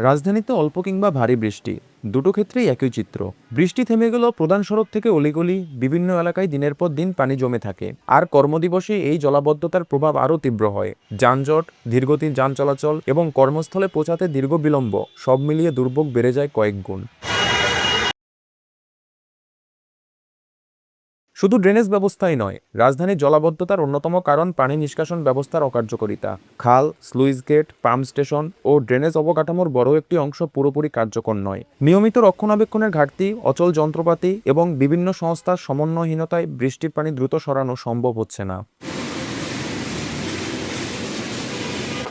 রাজধানীতে অল্প কিংবা ভারী বৃষ্টি, দুটো ক্ষেত্রেই একই চিত্র। বৃষ্টি থেমে গেলেও প্রধান সড়ক থেকে অলিগলি, বিভিন্ন এলাকায় দিনের পর দিন পানি জমে থাকে। আর কর্মদিবসে এই জলাবদ্ধতার প্রভাব আরও তীব্র হয়। যানজট, ধীরগতির যান চলাচল এবং কর্মস্থলে পৌঁছাতে দীর্ঘ বিলম্ব, সব মিলিয়ে দুর্ভোগ বেড়ে যায় কয়েক গুণ। শুধু ড্রেনেজ ব্যবস্থাই নয়, রাজধানীর জলাবদ্ধতার অন্যতম কারণ পানি নিষ্কাশন ব্যবস্থার অকার্যকারিতা। খাল, স্লুইস গেট, পাম্প স্টেশন ও ড্রেনেজ অবকাঠামোর বড় একটি অংশ পুরোপুরি কার্যকর নয়। নিয়মিত রক্ষণাবেক্ষণের ঘাটতি, অচল যন্ত্রপাতি এবং বিভিন্ন সংস্থার সমন্বয়হীনতায় বৃষ্টির পানি দ্রুত সরানো সম্ভব হচ্ছে না।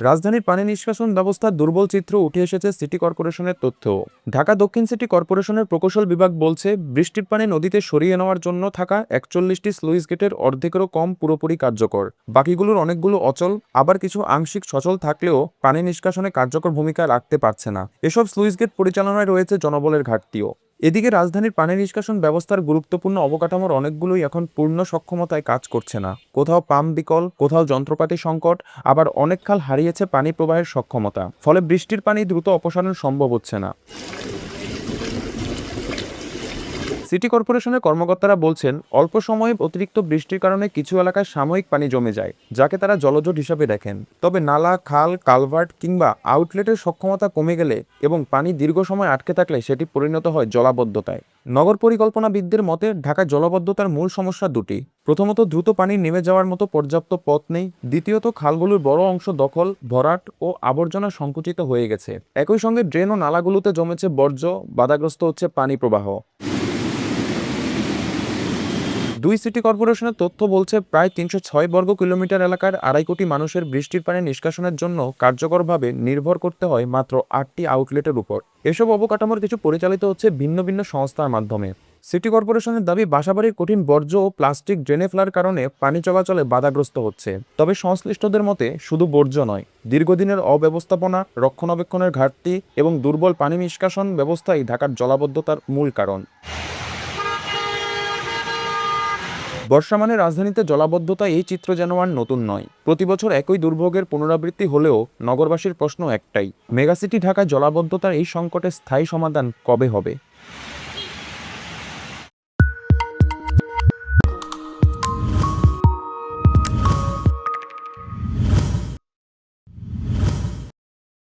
রাজধানীর পানি নিষ্কাশন ব্যবস্থার দুর্বল চিত্র উঠে এসেছে সিটি কর্পোরেশনের তথ্যও। ঢাকা দক্ষিণ সিটি কর্পোরেশনের প্রকৌশল বিভাগ বলছে, বৃষ্টির পানি নদীতে সরিয়ে নেওয়ার জন্য থাকা ৪১টি স্লুইস গেটের অর্ধেকেরও কম পুরোপুরি কার্যকর। বাকিগুলোর অনেকগুলো অচল, আবার কিছু আংশিক সচল থাকলেও পানি নিষ্কাশনে কার্যকর ভূমিকা রাখতে পারছে না। এসব স্লুইস গেট পরিচালনায় রয়েছে জনবলের ঘাটতিও। এদিকে রাজধানীর পানি নিষ্কাশন ব্যবস্থার গুরুত্বপূর্ণ অবকাঠামোর অনেকগুলোই এখন পূর্ণ সক্ষমতায় কাজ করছে না। কোথাও পাম্প বিকল, কোথাও যন্ত্রপাতি সংকট, আবার অনেক খাল হারিয়েছে পানি প্রবাহের সক্ষমতা। ফলে বৃষ্টির পানি দ্রুত অপসারণ সম্ভব হচ্ছে না। সিটি কর্পোরেশনের কর্মকর্তারা বলছেন, অল্প সময়ে অতিরিক্ত বৃষ্টির কারণে কিছু এলাকায় সাময়িক পানি জমে যায়, যাকে তারা জলজট হিসাবে দেখেন। তবে নালা, খাল, কালভার্ট কিংবা আউটলেটের সক্ষমতা কমে গেলে এবং পানি দীর্ঘ সময় আটকে থাকলে সেটি পরিণত হয় জলাবদ্ধতায়। নগর পরিকল্পনাবিদদের মতে, ঢাকায় জলাবদ্ধতার মূল সমস্যা দুটি। প্রথমত, দ্রুত পানি নেমে যাওয়ার মতো পর্যাপ্ত পথ নেই। দ্বিতীয়ত, খালগুলোর বড় অংশ দখল, ভরাট ও আবর্জনা সংকুচিত হয়ে গেছে। একই সঙ্গে ড্রেন ও নালাগুলোতে জমেছে বর্জ্য, বাধাগ্রস্ত হচ্ছে পানি প্রবাহ। দুই সিটি কর্পোরেশনের তথ্য বলছে, প্রায় ৩০৬ বর্গ কিলোমিটার এলাকার ২.৫ কোটি মানুষের বৃষ্টির পানি নিষ্কাশনের জন্য কার্যকরভাবে নির্ভর করতে হয় মাত্র ৮টি আউটলেটের উপর। এসব অবকাঠামোর কিছু পরিচালিত হচ্ছে ভিন্ন ভিন্ন সংস্থার মাধ্যমে। সিটি কর্পোরেশনের দাবি, বাসাবাড়ির কঠিন বর্জ্য ও প্লাস্টিক ড্রেনে ফেলার কারণে পানি চলাচলে বাধাগ্রস্ত হচ্ছে। তবে সংশ্লিষ্টদের মতে, শুধু বর্জ্য নয়, দীর্ঘদিনের অব্যবস্থাপনা, রক্ষণাবেক্ষণের ঘাটতি এবং দুর্বল পানি নিষ্কাশন ব্যবস্থাই ঢাকার জলাবদ্ধতার মূল কারণ। বর্ষা রাজধানীতে জলাবদ্ধতা, এই চিত্র যেন আর নতুন নয়। প্রতিবছর একই দুর্ভোগের পুনরাবৃত্তি হলেও নগরবাসীর প্রশ্ন একটাই, মেগাসিটি ঢাকায় জলাবদ্ধতার এই সংকটের স্থায়ী সমাধান কবে হবে?